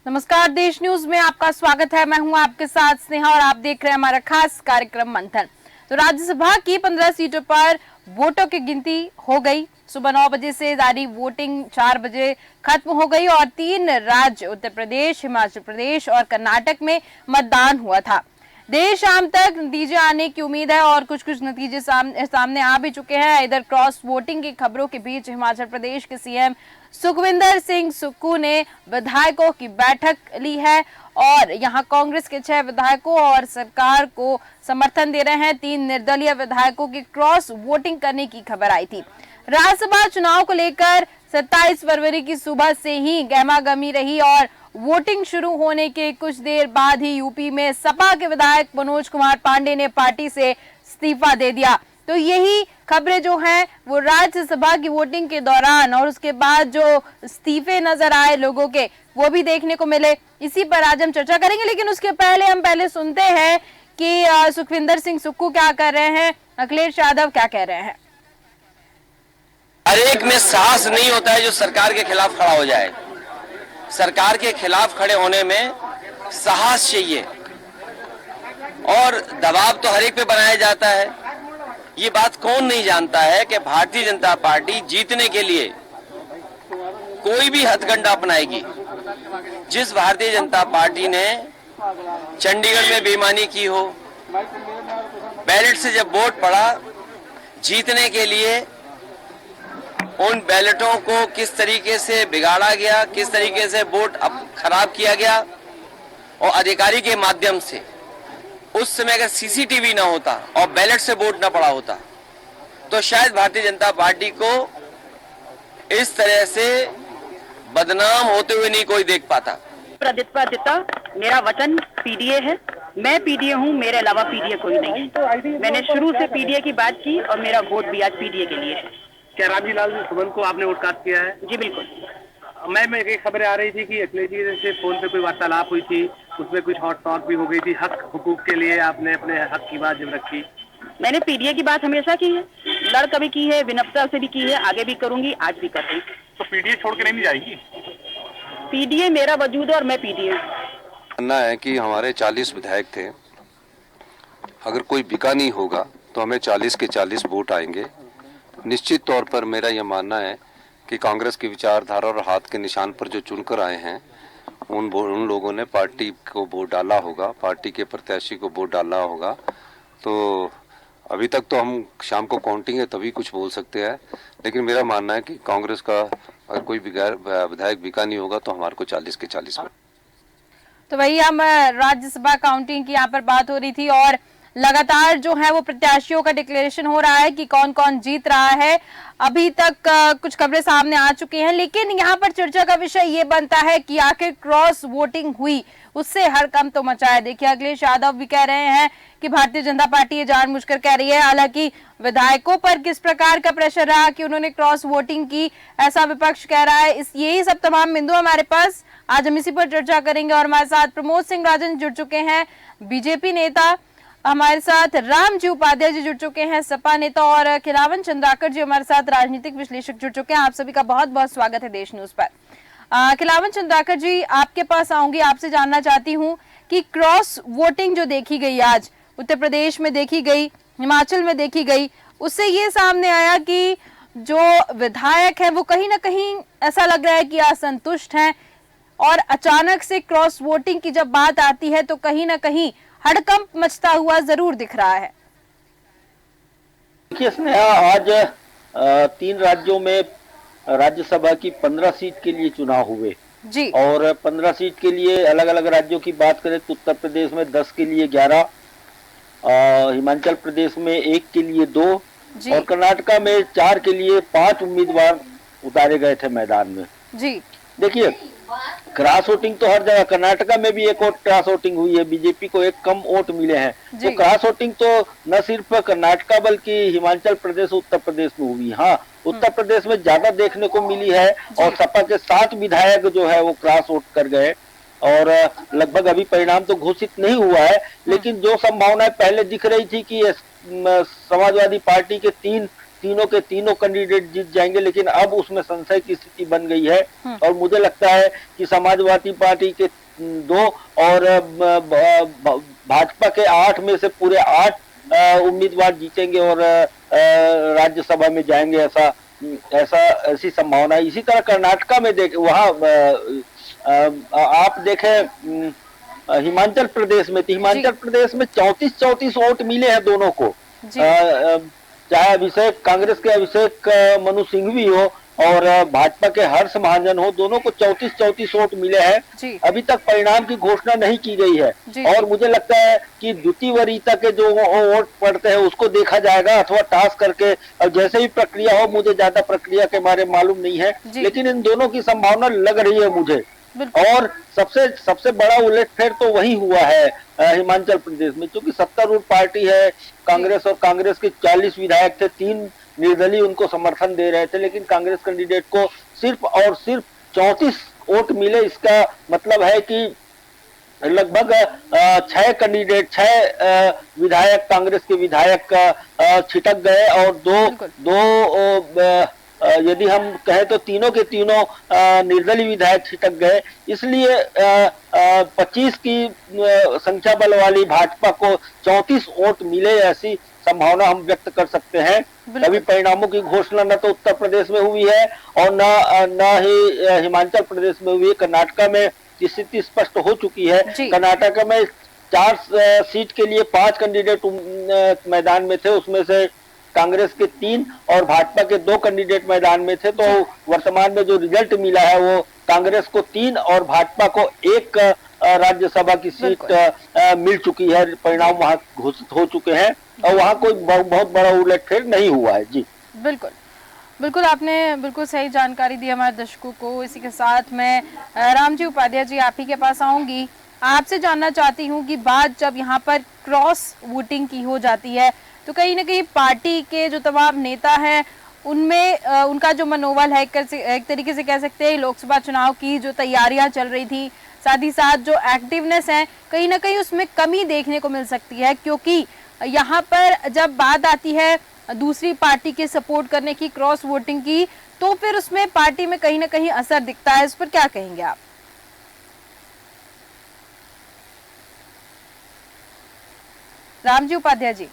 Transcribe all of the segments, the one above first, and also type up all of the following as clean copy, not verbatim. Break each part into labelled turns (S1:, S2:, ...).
S1: नमस्कार, देश न्यूज में आपका स्वागत है। मैं हूं आपके साथ स्नेहा और आप देख रहे हैं हमारा खास कार्यक्रम मंथन। तो राज्यसभा की 15 सीटों पर वोटों की गिनती हो गई। सुबह 9 बजे से जारी वोटिंग 4 बजे खत्म हो गई और 3 राज्य उत्तर प्रदेश, हिमाचल प्रदेश और कर्नाटक में मतदान हुआ था। देर शाम तक नतीजे आने की उम्मीद है और कुछ नतीजे सामने आ भी चुके हैं। इधर क्रॉस वोटिंग की खबरों के बीच हिमाचल प्रदेश के सीएम सुखविंदर सिंह सुक्खू ने विधायकों की बैठक ली है और यहां कांग्रेस के 6 विधायकों और सरकार को समर्थन दे रहे हैं। 3 निर्दलीय विधायकों की क्रॉस वोटिंग करने की खबर आई थी। राज्यसभा चुनाव को लेकर 27 फरवरी की सुबह से ही गहमागहमी रही और वोटिंग शुरू होने के कुछ देर बाद ही यूपी में सपा के विधायक मनोज कुमार पांडे ने पार्टी से इस्तीफा दे दिया। तो यही खबरें जो हैं वो राज्यसभा की वोटिंग के दौरान और उसके बाद जो इस्तीफे नजर आए लोगों के, वो भी देखने को मिले। इसी पर आज हम चर्चा करेंगे, लेकिन उसके पहले हम सुनते हैं कि सुखविंदर सिंह सुक्खू क्या कर रहे हैं, अखिलेश यादव क्या कह रहे हैं।
S2: हर एक में साहस नहीं होता है जो सरकार के खिलाफ खड़ा हो जाए। सरकार के खिलाफ खड़े होने में साहस चाहिए और दबाव तो हर एक पे बनाया जाता है। ये बात कौन नहीं जानता है कि भारतीय जनता पार्टी जीतने के लिए कोई भी हथकंडा अपनाएगी। जिस भारतीय जनता पार्टी ने चंडीगढ़ में बेईमानी की हो, बैलेट से जब वोट पड़ा, जीतने के लिए उन बैलेटों को किस तरीके से बिगाड़ा गया, किस तरीके से वोट खराब किया गया और अधिकारी के माध्यम से उस समय अगर सीसीटीवी ना होता और बैलेट से वोट ना पड़ा होता तो शायद भारतीय जनता पार्टी को इस तरह से बदनाम होते हुए नहीं कोई देख पाता।
S3: आदित्य, मेरा वचन पीडीए है। मैं पीडीए हूँ, मेरे अलावा पीडीए कोई नहीं है। मैंने शुरू से पीडीए की बात की और मेरा वोट भी आज पीडीए के लिए है।
S4: क्या रामजीलाल सुमन को आपने वोट कास्ट किया है?
S3: जी बिल्कुल।
S4: मैं एक खबरें आ रही थी कि अखिलेश जी से फोन पे कोई वार्तालाप हुई थी, उसमें कुछ हॉट टॉक भी हो गई थी। हक हुकूक के लिए आपने अपने हक की बात जब रखी।
S3: मैंने पीडीए की बात हमेशा की है, लड़ कभी की है, विनम्रता से भी की है, आगे भी करूंगी, आज भी कर रही।
S4: तो पीडीए छोड़ के नहीं जाएगी?
S3: पीडीए मेरा वजूद है और मैं पीडीए हूँ।
S5: मानना है कि हमारे 40 विधायक थे, अगर कोई बिका नहीं होगा तो हमें 40 के 40 वोट आएंगे। निश्चित तौर पर मेरा यह मानना है कि कांग्रेस की विचारधारा और हाथ के निशान पर जो चुनकर आए हैं उन लोगों ने पार्टी को वोट डाला होगा, पार्टी के प्रत्याशी को वोट डाला होगा। तो अभी तक तो हम शाम को काउंटिंग है तभी कुछ बोल सकते हैं, लेकिन मेरा मानना है कि कांग्रेस का अगर कोई विधायक बिका नहीं होगा तो हमारे को 40 के 40 वोट।
S1: तो वही हम राज्यसभा काउंटिंग की यहाँ पर बात हो रही थी और लगातार जो है वो प्रत्याशियों का डिक्लेरेशन हो रहा है कि कौन कौन जीत रहा है। अभी तक कुछ खबरें सामने आ चुकी हैं, लेकिन यहाँ पर चर्चा का विषय ये बनता है कि आखिर क्रॉस वोटिंग हुई उससे हड़कंप तो मचा है। देखिए, अखिलेश यादव भी कह रहे हैं कि भारतीय जनता पार्टी ये जानबूझकर कह रही है। हालांकि विधायकों पर किस प्रकार का प्रेशर रहा कि उन्होंने क्रॉस वोटिंग की, ऐसा विपक्ष कह रहा है। यही सब तमाम बिंदु हमारे पास, आज हम इसी पर चर्चा करेंगे और हमारे साथ प्रमोद सिंह राजन जुड़ चुके हैं, बीजेपी नेता, हमारे साथ रामजी उपाध्याय जी जुड़ चुके हैं, सपा नेता, और खिलावन चंद्राकर जी हमारे साथ राजनीतिक विश्लेषक जुड़ चुके हैं। आप सभी का बहुत बहुत स्वागत है देश न्यूज पर। खिलावन चंद्राकर जी, आपके पास आऊंगी, आपसे जानना चाहती हूँ कि क्रॉस वोटिंग जो देखी गई आज उत्तर प्रदेश में देखी गई, हिमाचल में देखी गई, उससे ये सामने आया कि जो विधायक है वो कहीं ना कहीं ऐसा लग रहा है कि असंतुष्ट हैं और अचानक से क्रॉस वोटिंग की जब बात आती है तो कहीं ना कहीं हड़कंप मचता हुआ जरूर दिख रहा है।
S6: देखिए स्नेहा, आज 3 राज्यों में राज्यसभा की 15 सीट के लिए चुनाव हुए
S1: जी, और
S6: 15 सीट के लिए अलग अलग राज्यों की बात करें तो उत्तर प्रदेश में 10 के लिए 11, हिमाचल प्रदेश में 1 के लिए 2 और कर्नाटका में 4 के लिए 5 उम्मीदवार उतारे गए थे मैदान में
S1: जी।
S6: देखिए, क्रॉस वोटिंग तो हर जगह, कर्नाटका में भी एक और क्रॉस वोटिंग हुई है, बीजेपी को 1 कम वोट मिले हैं। तो क्रॉस वोटिंग तो न सिर्फ कर्नाटका बल्कि हिमाचल प्रदेश, उत्तर प्रदेश में हुई। हाँ, उत्तर प्रदेश में ज्यादा देखने को मिली है और सपा के 7 विधायक जो है वो क्रॉस वोट कर गए और लगभग अभी परिणाम तो घोषित नहीं हुआ है, लेकिन जो संभावनाएं पहले दिख रही थी कि समाजवादी पार्टी के 3 तीनों के तीनों कैंडिडेट जीत जाएंगे, लेकिन अब उसमें संशय की स्थिति बन गई है। और मुझे लगता है कि समाजवादी पार्टी के 2 और भाजपा के 8 में से पूरे 8 उम्मीदवार जीतेंगे और राज्यसभा में जाएंगे, ऐसी संभावना है। इसी तरह कर्नाटका में वहाँ आप देखें हिमाचल प्रदेश में, तो हिमाचल प्रदेश में 34 वोट मिले हैं दोनों को, चाहे कांग्रेस के अभिषेक मनु सिंघवी हो और भाजपा के हर्ष महाजन हो, दोनों को 34 वोट मिले हैं। अभी तक परिणाम की घोषणा नहीं की गई है और मुझे लगता है कि द्वितीय वरीयता के जो वोट पड़ते हैं उसको देखा जाएगा अथवा टास्क करके, और जैसे भी प्रक्रिया हो, मुझे ज्यादा प्रक्रिया के बारे में मालूम नहीं है, लेकिन इन दोनों की संभावना लग रही है मुझे। और सबसे बड़ा उलटफेर तो वही हुआ है हिमाचल प्रदेश में, क्योंकि सत्तारूढ़ पार्टी है कांग्रेस और कांग्रेस के 40 विधायक थे, 3 निर्दलीय उनको समर्थन दे रहे थे, लेकिन कांग्रेस कैंडिडेट को सिर्फ 34 वोट मिले। इसका मतलब है कि लगभग 6 विधायक कांग्रेस के विधायक छिटक गए और दो यदि हम कहें तो तीनों के तीनों निर्दलीय विधायक छिटक गए। इसलिए 25 की संख्या बल वाली भाजपा को 34 वोट मिले, ऐसी संभावना हम व्यक्त कर सकते हैं। अभी परिणामों की घोषणा न तो उत्तर प्रदेश में हुई है और न ही हिमाचल प्रदेश में हुई है। कर्नाटका में स्थिति स्पष्ट हो चुकी है। कर्नाटका में 4 सीट के लिए 5 कैंडिडेट मैदान में थे, उसमें से कांग्रेस के 3 और भाजपा के 2 कैंडिडेट मैदान में थे। तो वर्तमान में जो रिजल्ट मिला है वो कांग्रेस को 3 और भाजपा को 1 राज्यसभा की सीट मिल चुकी है। परिणाम वहां घोषित हो चुके हैं और वहां कोई बहुत बड़ा उलटफेर नहीं हुआ है। जी
S1: बिल्कुल, आपने बिल्कुल सही जानकारी दी हमारे दर्शकों को। इसी के साथ मैं रामजी उपाध्याय जी आप ही के पास आऊंगी। आपसे जानना चाहती हूँ कि बात जब यहाँ पर क्रॉस वोटिंग की हो जाती है तो कहीं ना कहीं पार्टी के जो तमाम नेता हैं उनमें उनका जो मनोबल है, एक तरीके से कह सकते हैं लोकसभा चुनाव की जो तैयारियां चल रही थी, साथ ही साथ जो एक्टिवनेस है, कहीं ना कहीं उसमें कमी देखने को मिल सकती है। क्योंकि यहाँ पर जब बात आती है दूसरी पार्टी के सपोर्ट करने की, क्रॉस वोटिंग की, तो फिर उसमें पार्टी में कहीं ना कहीं असर दिखता है। इस पर क्या कहेंगे आप? रामजी उपाध्याय जी।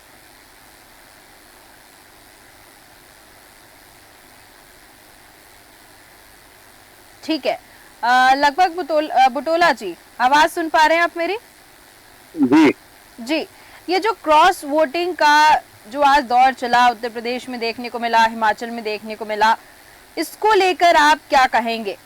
S1: ठीक है, लगभग बुटोला जी आवाज सुन पा रहे हैं आप मेरी?
S6: जी,
S1: ये जो क्रॉस वोटिंग का जो आज दौर चला, उत्तर प्रदेश में देखने को मिला, हिमाचल में देखने को मिला, इसको लेकर आप क्या कहेंगे?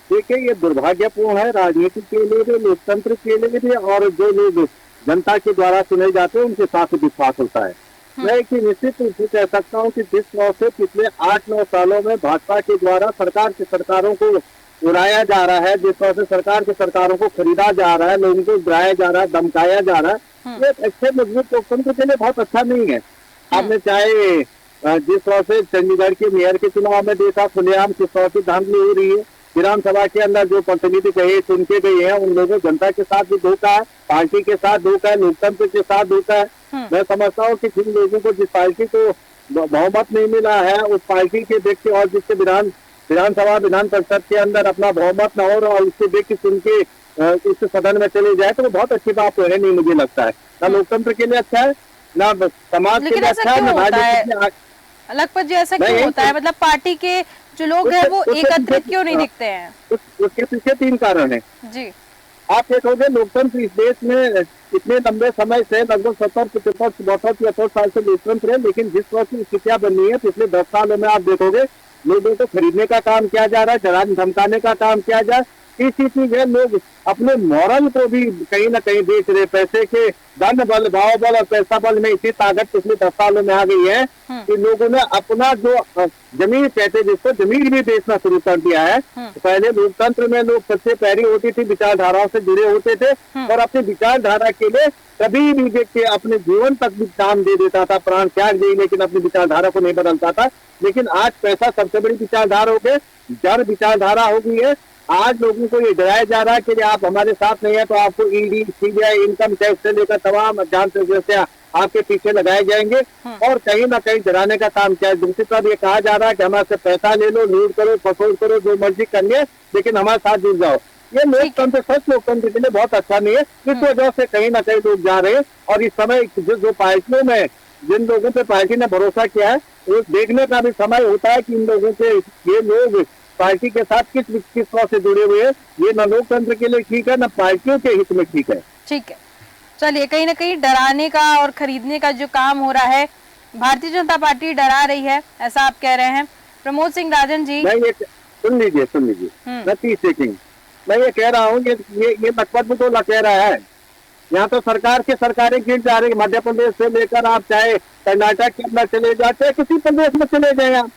S7: देखिए, ये दुर्भाग्यपूर्ण है राजनीति के लिए भी, लोकतंत्र के लिए भी, और जो लोग जनता के द्वारा चुने जाते हैं उनके साथ विश्वास होता है। मैं एक निश्चित रूप से कह सकता हूँ कि जिस तरह से पिछले 8-9 सालों में भाजपा के द्वारा सरकार की सरकारों को उड़ाया जा रहा है, जिस तरह से सरकार की सरकारों को खरीदा जा रहा है, लोगों को गिराया जा रहा है, धमकाया जा रहा है, ये अच्छे मजबूत लोकतंत्र के लिए बहुत अच्छा नहीं है। आपने चाहे जिस तरह से चंडीगढ़ के मेयर के चुनाव में देखा खुलेआम किस तरह से धांधली हो रही है, विधानसभा के अंदर जो प्रतिनिधि कहे चुनके गए हैं उन लोगों जनता के साथ भी धोखा है, पार्टी के साथ धोखा है, लोकतंत्र के साथ धोखा है। मैं समझता हूँ कि जिन लोगों को जिस पार्टी को बहुमत नहीं मिला है उस पार्टी के व्यक्ति और जिससे विधानसभा विधान परिषद के अंदर अपना बहुमत न हो और उसके व्यक्ति चुन के इस सदन में चले जाए तो बहुत अच्छी बात है नहीं, मुझे लगता है। ना लोकतंत्र के लिए अच्छा है, ना समाज के लिए अच्छा है, ना राजनीति।
S1: लगभग जी ऐसा क्यों होता है? मतलब पार्टी के जो लोग हैं वो एकत्रित क्यों नहीं दिखते हैं?
S7: उसके पीछे 3 कारण है
S1: जी।
S7: आप देखोगे लोकतंत्र इस देश में इतने लंबे समय से लगभग 70, 75, 72 साल से लोकतंत्र है, लेकिन जिस तरह की स्थितियां बनी है पिछले 10 सालों में आप देखोगे लोगों को खरीदने का काम किया जा रहा है, डराने धमकाने का काम किया जा रहा है। इसी चीज है, लोग अपने मॉरल को भी कहीं ना कहीं बेच रहे। पैसे के धन बल, भाव बल और पैसा बल में इतनी ताकत पिछले 10 सालों में आ गई है कि लोगों ने अपना जो जमीन कहते जिसको जमीन भी बेचना शुरू कर दिया है। तो पहले लोकतंत्र में लोग सबसे पहली होती थी विचारधाराओं से जुड़े होते थे और अपनी विचारधारा के लिए कभी भी व्यक्ति अपने जीवन तक भी काम दे देता था, प्राण त्याग दे, लेकिन अपनी विचारधारा को नहीं बदलता था। लेकिन आज पैसा सबसे बड़ी विचारधारा हो गई, जड़ विचारधारा हो गई है। आज लोगों को ये डराया जा रहा है कि आप हमारे साथ नहीं है तो आपको ईडी, सीबीआई, इनकम टैक्स से लेकर तमाम जान से जैसे आपके पीछे लगाए जाएंगे और कहीं ना कहीं डराने का काम किया है। दूसरी तरफ ये कहा जा रहा है कि हमारे से पैसा ले लो, लूट करो, फसोड़ करो, जो मर्जी करिए, लेकिन हमारे साथ जुड़ जाओ। ये लोकतंत्र सच लोकतंत्र के लिए बहुत अच्छा नहीं है। इस वजह से कहीं ना कहीं लोग जा रहे हैं और इस समय जो पार्टियों में जिन लोगों पे पार्टी ने भरोसा किया है, वो देखने का भी समय होता है कि इन लोगों के ये लोग पार्टी के साथ किस तरह से जुड़े हुए हैं। ये न लोकतंत्र के लिए ठीक है, न पार्टियों के हित में ठीक है।
S1: ठीक है, चलिए, कहीं ना कहीं डराने का और खरीदने का जो काम हो रहा है, भारतीय जनता पार्टी डरा रही है, ऐसा आप कह रहे हैं। प्रमोद सिंह राजन जी,
S7: मैं ये सुन लीजिए मैं 30 सेकंड मैं ये कह रहा हूँ, ये लखपत तो कह रहा है, यहाँ तो सरकार की सरकारें गिर जा रही है। मध्य प्रदेश से लेकर आप चाहे कर्नाटक के अंदर चले जाए, चाहे किसी प्रदेश में चले जाए आप,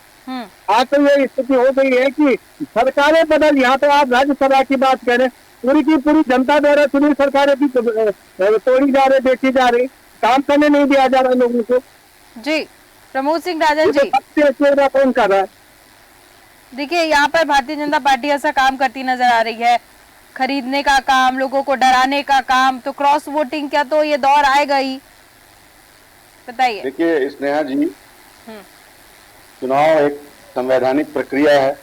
S7: आज तो ये स्थिति हो गई है कि सरकारें बदल। यहाँ तो आप राज्यसभा की बात करें, पूरी की पूरी जनता द्वारा चुनी सरकारें भी तोड़ी जा रही, बेची जा रही, काम करने नहीं दिया जा रहा लोगों को।
S1: जी प्रमोद सिंह राजन जी,
S7: कौन कर रहा है?
S1: देखिए, यहाँ पर भारतीय जनता पार्टी ऐसा काम करती नजर आ रही है, खरीदने का काम, लोगों को डराने का काम, तो क्रॉस वोटिंग क्या तो ये दौर आएगा ही, बताइए।
S8: देखिए स्नेहा जी, चुनाव एक संवैधानिक प्रक्रिया है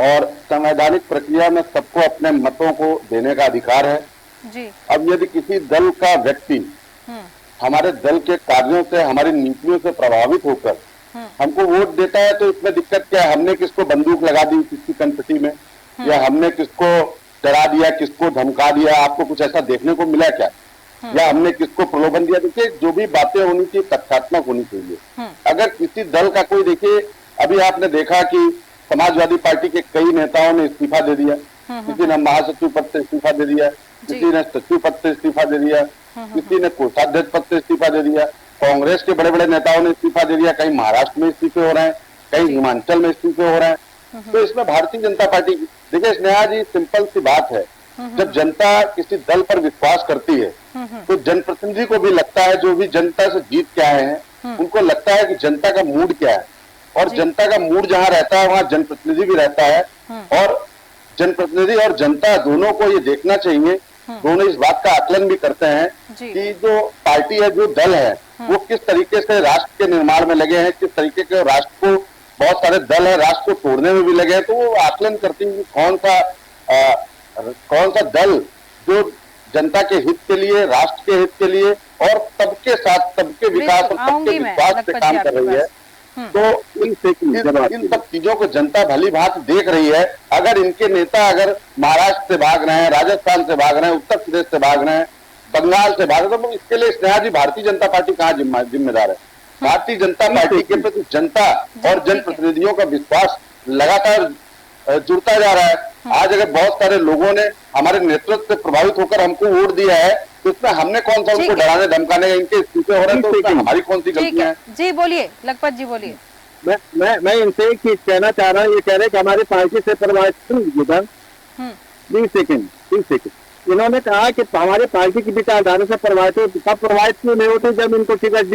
S8: और संवैधानिक प्रक्रिया में सबको अपने मतों को देने का अधिकार है
S1: जी।
S8: अब यदि किसी दल का व्यक्ति हमारे दल के कार्यों से, हमारी नीतियों से प्रभावित होकर हमको वोट देता है, तो इसमें दिक्कत क्या है? हमने किसको बंदूक लगा दी किसकी कनपटी में, या हमने किसको डरा दिया, किसको धमका दिया? आपको कुछ ऐसा देखने को मिला क्या? या हमने किसको प्रलोभन दिया? देखिए, जो भी बातें होनी चाहिए तथ्यात्मक होनी चाहिए। अगर किसी दल का कोई, देखिए अभी आपने देखा कि समाजवादी पार्टी के कई नेताओं ने इस्तीफा दे दिया, किसी ने महासचिव पद से इस्तीफा दे दिया, किसी ने सचिव पद से इस्तीफा दे दिया, किसी ने कोषाध्यक्ष पद से इस्तीफा दे दिया। कांग्रेस के बड़े बड़े नेताओं ने इस्तीफा दे दिया, कहीं महाराष्ट्र में इस्तीफे हो रहे हैं, कहीं हिमाचल में इस्तीफे हो रहे हैं। तो इसमें भारतीय जनता पार्टी, देखिए स्नेहा जी, सिंपल सी बात है, जब जनता किसी दल पर विश्वास करती है तो जनप्रतिनिधि को भी लगता है, जो भी जनता से जीत के आए हैं उनको लगता है कि जनता का मूड क्या है, और जनता का मूड जहाँ रहता है वहाँ जनप्रतिनिधि भी रहता है। और जनप्रतिनिधि और जनता दोनों को ये देखना चाहिए, दोनों इस बात का आकलन भी करते हैं कि जो पार्टी है, जो दल है, वो किस तरीके से राष्ट्र के निर्माण में लगे हैं, किस तरीके के राष्ट्र को, बहुत सारे दल है राष्ट्र को तोड़ने में भी लगे हैं, तो वो आकलन करते हैं कि कौन सा दल जो जनता के हित के लिए, राष्ट्र के हित के लिए और सबके साथ, सबके विकास और सबके विश्वास से काम कर रही है। तो इन सब चीजों को जनता भली भांति देख रही है। अगर इनके नेता अगर महाराष्ट्र से भाग रहे हैं, राजस्थान से भाग रहे हैं, उत्तर प्रदेश से भाग रहे हैं, बंगाल से भाग रहे हैं, तो इसके लिए स्नेहा जी भारतीय जनता पार्टी कहाँ जिम्मेदार है? भारतीय जनता पार्टी के प्रति जनता और जनप्रतिनिधियों का विश्वास लगातार जुड़ता जा रहा है। आज अगर बहुत सारे लोगों ने हमारे नेतृत्व से प्रभावित होकर हमको वोट दिया है, तो इसमें हमने कौन सा उनको डराने धमकाने, इनके इस्तीफे हो रहे हैं, तो उसमें हमारी कौन सी गलतियां हैं?
S1: जी बोलिए लखपत जी, बोलिए।
S7: मैं इनसे एक चीज कहना चाह रहा हूँ, ये कह रहे हैं कि हमारी पार्टी से प्रभावित, 30 सेकंड इन्होंने कहा कि हमारे पार्टी की विचारधारा से प्रभावित, सब प्रभावित क्यों नहीं होते जब इनको टिकट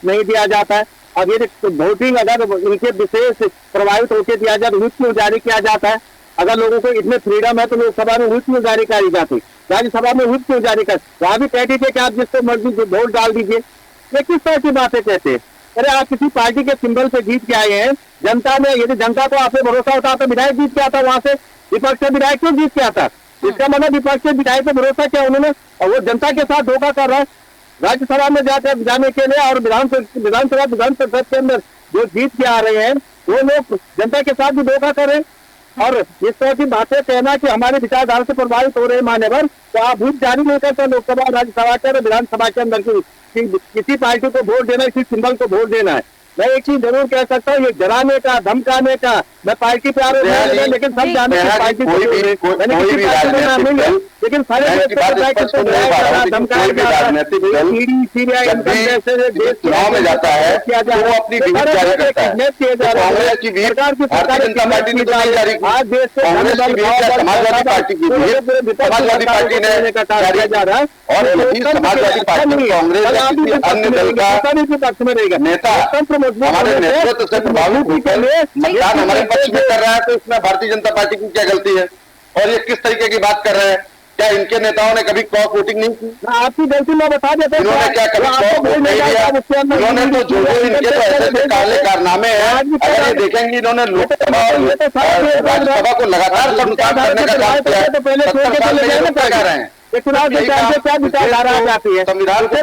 S7: नहीं दिया जाता है? अब ये वोटिंग अगर इनके विशेष प्रभावित होकर दिया जाए, व्हिप क्यों जारी किया जाता है? अगर लोगों को इतने फ्रीडम है तो लोकसभा में व्हिप क्यों जारी करी जाती, राज्यसभा में व्हिप क्यों जारी कर? वहां भी कहती थे कि आप जिसको मर्जी वोट डाल दीजिए। ये किस तरह की बातें कहते हैं? अरे आप किसी पार्टी के सिंबल पे जीत के आए हैं, जनता ने, यदि जनता को आप पे भरोसा होता तो विधायक जीत के आता, वहां से विपक्ष का विधायक क्यों जीत के आता? इसका मतलब विपक्ष के विधायक पे भरोसा क्या उन्होंने, और वो जनता के साथ धोखा कर रहा है। राज्यसभा में जाने के लिए और विधान परिषद के अंदर जो जीत के आ रहे हैं, वो लोग जनता के साथ भी धोखा कर रहे हैं। और इस तरह की बातें कहना कि हमारे विचारधारा से प्रभावित हो रहे हैं मान्यवर, तो आप व्हिप जारी नहीं करते लोकसभा, राज्यसभा के और विधानसभा के अंदर किसी पार्टी को वोट देना, किसी सिंबल को वोट देना है। मैं एक चीज जरूर कह सकता हूँ, ये डराने का, धमकाने का, मैं पार्टी पे आरोप नहीं लगा, लेकिन सब जानते हैं पार्टी को, मैंने किसी पार्टी में नाम नहीं लिया, लेकिन सारे
S8: चुनाव में जाता है तो वो अपनी व्हिप जारी करता है। कांग्रेस की व्हिप भारतीय जनता पार्टी ने तो नहीं जारी की, कांग्रेस की व्हिप, समाजवादी पार्टी की व्हिप समाजवादी पार्टी ने जारी जा रहा है। और यदि समाजवादी पार्टी, कांग्रेस या किसी अन्य दल का
S7: पक्ष में रहेगा
S8: नेता हमारे नेतृत्व से प्रभावित होकर मतदान हमारे पक्ष में कर रहा है, तो इसमें भारतीय जनता पार्टी की क्या गलती है? और ये किस तरीके की बात कर रहे हैं क्या इनके नेताओं ने कभी क्रॉस वोटिंग नहीं की?
S7: आपकी गलती मैं बता देता हूं।
S8: इन्होंने क्या कभी क्रॉस वोट नहीं दिया? इन्होंने तो जो इनके तो ऐसे काले कारनामे हैं, अगर ये देखेंगे इन्होंने लोकसभा और राज्यसभा को लगातार संविधान करने का काम किया है। 70 साल में ये लोग क्या कह रहे हैं?
S7: चुनाव के टाइम पे क्या विचारधारा आ जाती है?
S8: संविधान को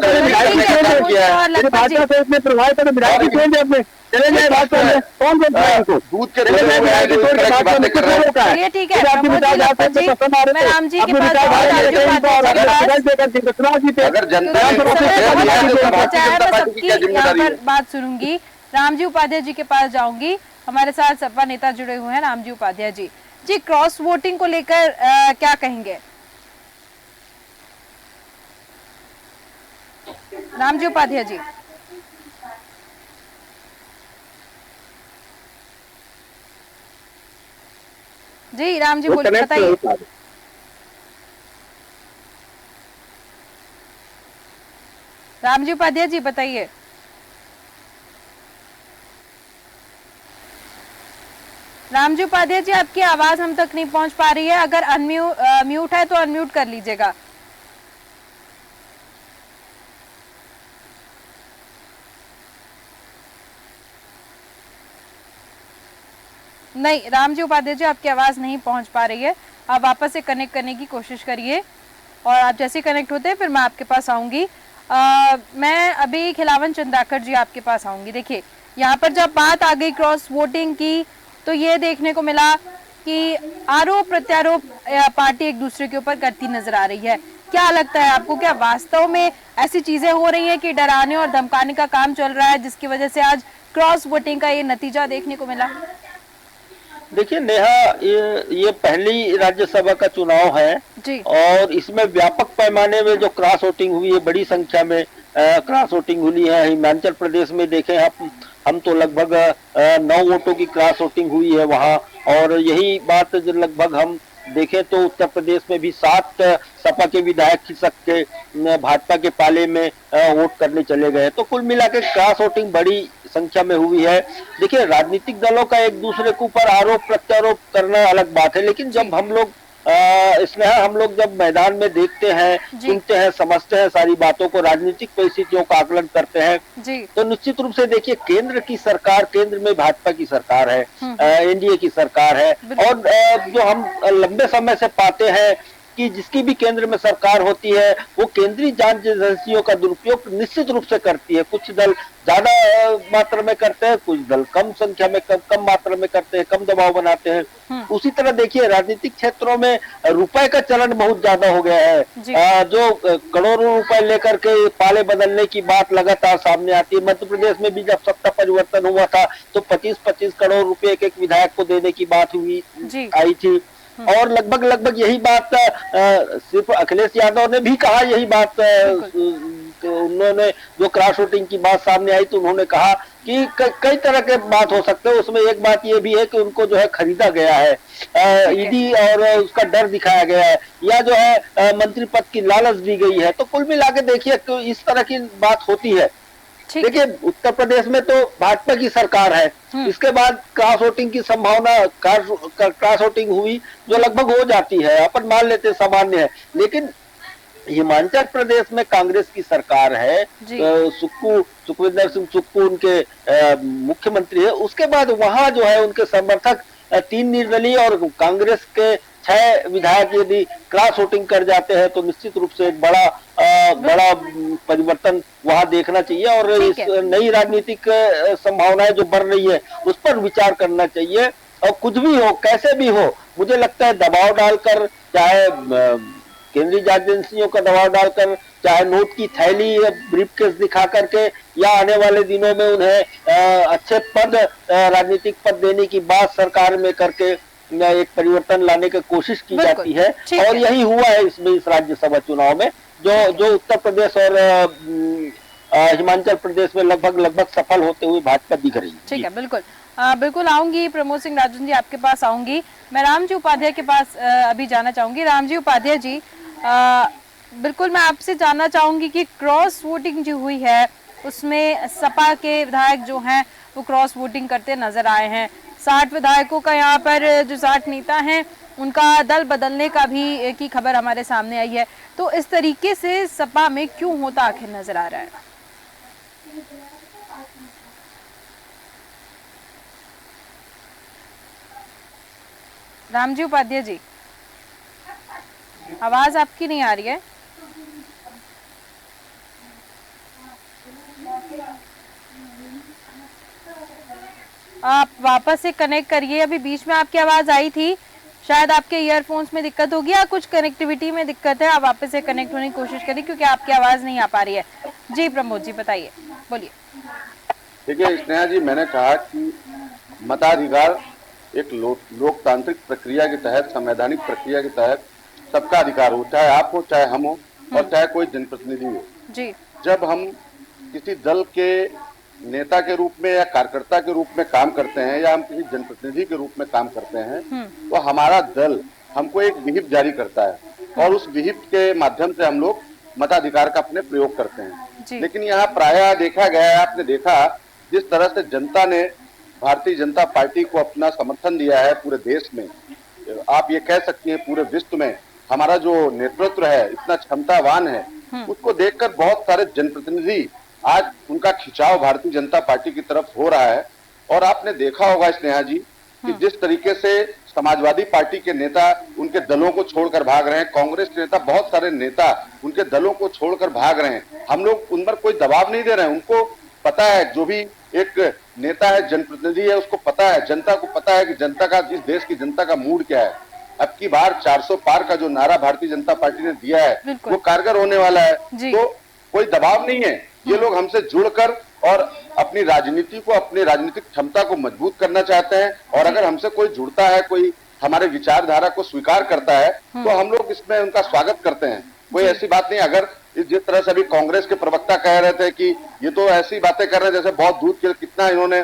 S7: किया है, भाजपा से इतने प्रभावित है, विधायक चेंज है अपने, चले जाए भाजपा में, कौन बोलता है इनको?
S8: दूध के चले जाए जो इस तरह की बातें कर रहे हैं।
S1: चलिए ठीक है, प्रमोद जी, लखपत जी, मैं राम जी के पास
S8: अगर जनता
S1: यहाँ पर बात सुनूंगी। रामजी उपाध्याय जी के पास जाऊंगी। हमारे साथ सपा नेता जुड़े हुए हैं रामजी उपाध्याय जी। जी, क्रॉस वोटिंग को लेकर क्या कहेंगे रामजी उपाध्याय जी? जी राम जी बोलिए, बताइए। रामजी उपाध्याय जी बताइए। रामजी उपाध्याय जी, आपकी आवाज हम तक नहीं पहुंच पा रही है। अगर म्यूट है तो अनम्यूट कर लीजिएगा। नहीं, रामजी उपाध्याय जी, आपकी आवाज नहीं पहुंच पा रही है। आप वापस से कनेक्ट करने की कोशिश करिए और आप जैसे कनेक्ट होते हैं फिर मैं आपके पास आऊंगी। मैं अभी खिलावन चंद्राकर जी आपके पास आऊंगी। देखिए, यहाँ पर जब बात आ गई क्रॉस वोटिंग की तो ये देखने को मिला कि आरोप प्रत्यारोप पार्टी एक दूसरे के ऊपर करती नजर आ रही है। क्या लगता है आपको, क्या वास्तव में ऐसी चीजें हो रही हैं कि डराने और धमकाने का काम चल रहा है जिसकी वजह से आज क्रॉस वोटिंग का ये नतीजा देखने को मिला?
S6: देखिए नेहा, ये पहली राज्यसभा का चुनाव है
S1: जी। और
S6: इसमें व्यापक पैमाने में जो क्रॉस वोटिंग हुई है, बड़ी संख्या में क्रॉस वोटिंग हुई है। हिमाचल प्रदेश में देखें हम तो लगभग 9 वोटों की क्रॉस वोटिंग हुई है वहाँ, और यही बात जो लगभग हम देखें तो उत्तर प्रदेश में भी 7 सपा के विधायक खिसक के भाजपा के पाले में वोट करने चले गए। तो कुल मिला के क्रॉस वोटिंग बड़ी संख्या में हुई है। देखिए, राजनीतिक दलों का एक दूसरे के ऊपर आरोप प्रत्यारोप करना अलग बात है, लेकिन जब हम लोग हम लोग जब मैदान में देखते हैं, सुनते हैं, समझते हैं सारी बातों को, राजनीतिक परिस्थितियों का आकलन करते हैं तो निश्चित रूप से देखिए, केंद्र की सरकार, केंद्र में भाजपा की सरकार है, एनडीए की सरकार है, और जो हम लंबे समय से पाते हैं कि जिसकी भी केंद्र में सरकार होती है वो केंद्रीय जांच एजेंसियों का दुरुपयोग निश्चित रूप से करती है। कुछ दल ज्यादा मात्रा में करते हैं, कुछ दल कम संख्या में कम मात्रा में करते हैं, कम दबाव बनाते हैं। उसी तरह देखिए, राजनीतिक क्षेत्रों में रुपए का चलन बहुत ज्यादा हो गया है। जो करोड़ों रुपए लेकर के पाले बदलने की बात लगातार सामने आती है। मध्य प्रदेश में भी जब सत्ता परिवर्तन हुआ था तो 25-25 करोड़ रुपए एक विधायक को देने की बात आई थी, और लगभग यही बात सिर्फ अखिलेश यादव ने भी कहा, यही बात उन्होंने जो क्रॉस वोटिंग की बात सामने आई तो उन्होंने कहा कि कई तरह के बात हो सकते हैं। उसमें एक बात ये भी है कि उनको जो है खरीदा गया है, ईडी और उसका डर दिखाया गया है, या जो है मंत्री पद की लालच दी गई है। तो कुल मिला के देखिए तो इस तरह की बात होती है। देखिए, उत्तर प्रदेश में तो भाजपा की सरकार है, इसके बाद क्रॉस वोटिंग की संभावना, क्रॉस वोटिंग हुई जो लगभग हो जाती है, अपन मान लेते सामान्य है। लेकिन हिमाचल प्रदेश में कांग्रेस की सरकार है, सुखविंदर सिंह सुक्खू उनके मुख्यमंत्री है। उसके बाद वहां जो है उनके समर्थक 3 निर्दलीय और कांग्रेस के 6 विधायक यदि क्रॉस वोटिंग कर जाते हैं तो निश्चित रूप से एक बड़ा परिवर्तन वहां देखना चाहिए, और इस नई राजनीतिक संभावनाएं जो बढ़ रही है उस पर विचार करना चाहिए। और कुछ भी हो, कैसे भी हो, मुझे लगता है दबाव डालकर, चाहे केंद्रीय जांच एजेंसियों का दबाव डालकर, चाहे नोट की थैली ब्रीफकेस दिखा करके, या आने वाले दिनों में उन्हें अच्छे पद, राजनीतिक पद देने की बात सरकार में करके एक परिवर्तन लाने की कोशिश की जाती है। और यही हुआ है इस राज्यसभा चुनाव में, जो उत्तर प्रदेश और हिमाचल प्रदेश में लगभग सफल होते हुए भाजपा दिख रही है।
S1: ठीक है, बिल्कुल आऊंगी। प्रमोद सिंह राजन जी आपके पास आऊंगी। मैं रामजी उपाध्याय के पास अभी जाना चाहूंगी। रामजी उपाध्याय जी, बिल्कुल मैं आपसे जानना चाहूंगी कि क्रॉस वोटिंग जो हुई है उसमें सपा के विधायक जो हैं वो क्रॉस वोटिंग करते नजर आए हैं। 60 विधायकों का यहाँ पर जो 60 नेता हैं उनका दल बदलने का भी की खबर हमारे सामने आई है। तो इस तरीके से सपा में क्यों होता आखिर नजर आ रहा है? रामजी उपाध्याय जी, आवाज आपकी नहीं आ रही है। आप वापस से कनेक्ट करिए। अभी बीच में आपकी आवाज आई थी, शायद आपके ईयरफोन्स में दिक्कत होगी या कुछ कनेक्टिविटी में दिक्कत है। आप वापस से कनेक्ट होने की कोशिश करिए क्योंकि आपकी आवाज नहीं आ पा रही है। जी प्रमोद जी बताइए, बोलिए।
S8: देखिए स्नेहा जी, मैंने कहा कि मताधिकार एक लोकतांत्रिक प्रक्रिया के तहत, संवैधानिक प्रक्रिया के तहत सबका अधिकार हो, चाहे आप हो, चाहे हम हो और चाहे कोई जनप्रतिनिधि हो
S1: जी।
S8: जब हम किसी दल के नेता के रूप में या कार्यकर्ता के रूप में काम करते हैं या हम किसी जनप्रतिनिधि के रूप में काम करते हैं तो हमारा दल हमको एक विहिप जारी करता है और उस विहिप के माध्यम से हम लोग मताधिकार का अपने प्रयोग करते हैं। लेकिन यहाँ प्रायः देखा गया है, आपने देखा जिस तरह से जनता ने भारतीय जनता पार्टी को अपना समर्थन दिया है पूरे देश में, आप ये कह सकती हैं पूरे विश्व में हमारा जो नेतृत्व है इतना क्षमतावान है, उसको देखकर बहुत सारे जनप्रतिनिधि आज उनका खिंचाव भारतीय जनता पार्टी की तरफ हो रहा है। और आपने देखा होगा स्नेहा जी कि जिस तरीके से समाजवादी पार्टी के नेता उनके दलों को छोड़कर भाग रहे हैं, कांग्रेस के नेता, बहुत सारे नेता उनके दलों को छोड़कर भाग रहे हैं। हम लोग उन पर कोई दबाव नहीं दे रहे हैं, उनको पता है, जो भी एक नेता है, जनप्रतिनिधि है, उसको पता है, जनता को पता है कि जनता का, इस देश की जनता का मूड क्या है। अब की बार 400 पार का जो नारा भारतीय जनता पार्टी ने दिया है वो कारगर होने वाला है। तो कोई दबाव नहीं है, ये लोग हमसे जुड़कर और अपनी राजनीति को, अपनी राजनीतिक क्षमता को मजबूत करना चाहते हैं। और अगर हमसे कोई जुड़ता है, कोई हमारे विचारधारा को स्वीकार करता है तो हम लोग इसमें उनका स्वागत करते हैं। कोई ऐसी बात नहीं। अगर जिस तरह से अभी कांग्रेस के प्रवक्ता कह रहे थे कि ये तो ऐसी बातें कर रहे हैं जैसे बहुत दूध के, कितना इन्होंने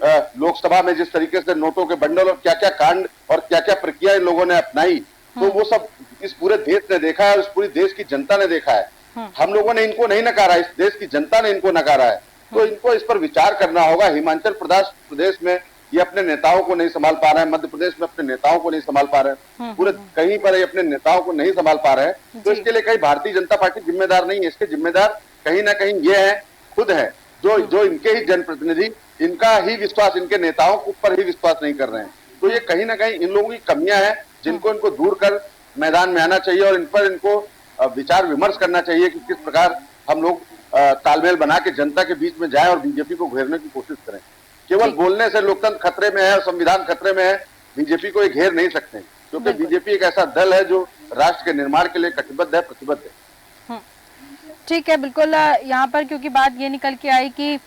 S8: लोकसभा में जिस तरीके से नोटों के बंडल और क्या क्या कांड और क्या क्या प्रक्रिया इन लोगों ने अपनाई, तो वो सब इस पूरे देश ने देखा है, इस पूरी देश की जनता ने देखा है। हम लोगों ने इनको नहीं नकारा, इस देश की जनता ने इनको नकारा है। तो इनको इस पर विचार करना होगा। हिमाचल प्रदेश में ये अपने नेताओं को नहीं संभाल पा रहे हैं, मध्य प्रदेश में अपने नेताओं को नहीं संभाल पा रहे हैं, पूरे कहीं पर ये अपने नेताओं को नहीं संभाल पा रहे हैं। तो इसके लिए कहीं भारतीय जनता पार्टी जिम्मेदार नहीं है, इसके जिम्मेदार कहीं ना कहीं ये है, खुद है, जो इनके ही जनप्रतिनिधि, इनका ही विश्वास, इनके नेताओं के ऊपर ही विश्वास नहीं कर रहे हैं। तो ये कहीं ना कहीं इन लोगों की कमियां हैं जिनको इनको दूर कर मैदान में आना चाहिए और इन पर इनको विचार विमर्श करना चाहिए कि किस प्रकार हम लोग तालमेल बना के जनता के बीच में जाएं और बीजेपी को घेरने की कोशिश करें। केवल बोलने से लोकतंत्र खतरे में है और संविधान खतरे में है, बीजेपी को ये घेर नहीं सकते, क्योंकि बीजेपी एक ऐसा दल है जो राष्ट्र के निर्माण के लिए कटिबद्ध है, प्रतिबद्ध है।
S1: ठीक है, बिल्कुल। यहाँ पर क्योंकि बात ये निकल के आई कि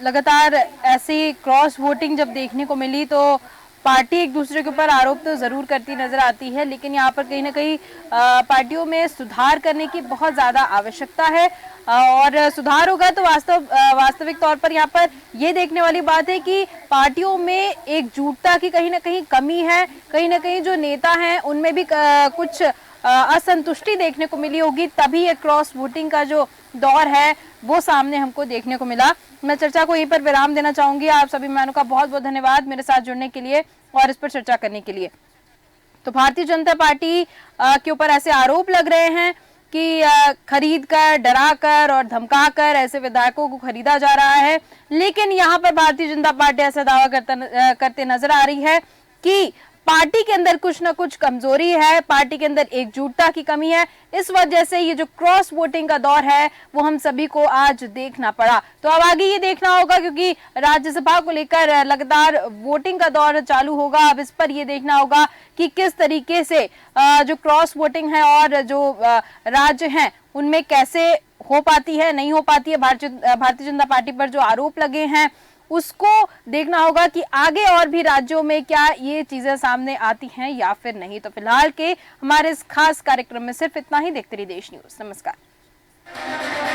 S1: लगातार ऐसी क्रॉस वोटिंग जब देखने को मिली तो पार्टी एक दूसरे के ऊपर आरोप तो जरूर करती नजर आती है, लेकिन यहाँ पर कहीं ना कहीं पार्टियों में सुधार करने की बहुत ज्यादा आवश्यकता है। और सुधार होगा तो वास्तविक तौर पर यहाँ पर ये देखने वाली बात है कि पार्टियों में एकजुटता की कहीं ना कहीं कमी है, कहीं ना कहीं जो नेता हैं उनमें भी कुछ असंतुष्टि देखने को मिली होगी, तभी ये क्रॉस वोटिंग का जो दौर है वो सामने हमको देखने को मिला। मैं चर्चा को यहीं पर विराम देना चाहूंगी। आप सभी मेहमानों का बहुत बहुत धन्यवाद मेरे साथ जुड़ने के लिए और इस पर चर्चा करने के लिए। तो भारतीय जनता पार्टी के ऊपर ऐसे आरोप लग रहे हैं कि खरीद कर, डरा कर और धमका कर ऐसे विधायकों को खरीदा जा रहा है, लेकिन यहाँ पर भारतीय जनता पार्टी ऐसा दावा करते नजर आ रही है कि पार्टी के अंदर कुछ ना कुछ कमजोरी है, पार्टी के अंदर एकजुटता की कमी है। इस वजह से ये जो क्रॉस वोटिंग का दौर है वो हम सभी को आज देखना पड़ा। तो अब आगे ये देखना होगा, क्योंकि राज्यसभा को लेकर लगातार वोटिंग का दौर चालू होगा। अब इस पर ये देखना होगा कि किस तरीके से जो क्रॉस वोटिंग है और जो राज्य हैं उनमें कैसे हो पाती है, नहीं हो पाती है। भारतीय जनता पार्टी पर जो आरोप लगे हैं उसको देखना होगा कि आगे और भी राज्यों में क्या ये चीजें सामने आती हैं या फिर नहीं। तो फिलहाल के हमारे इस खास कार्यक्रम में सिर्फ इतना ही। देखते रहिए देश न्यूज। नमस्कार।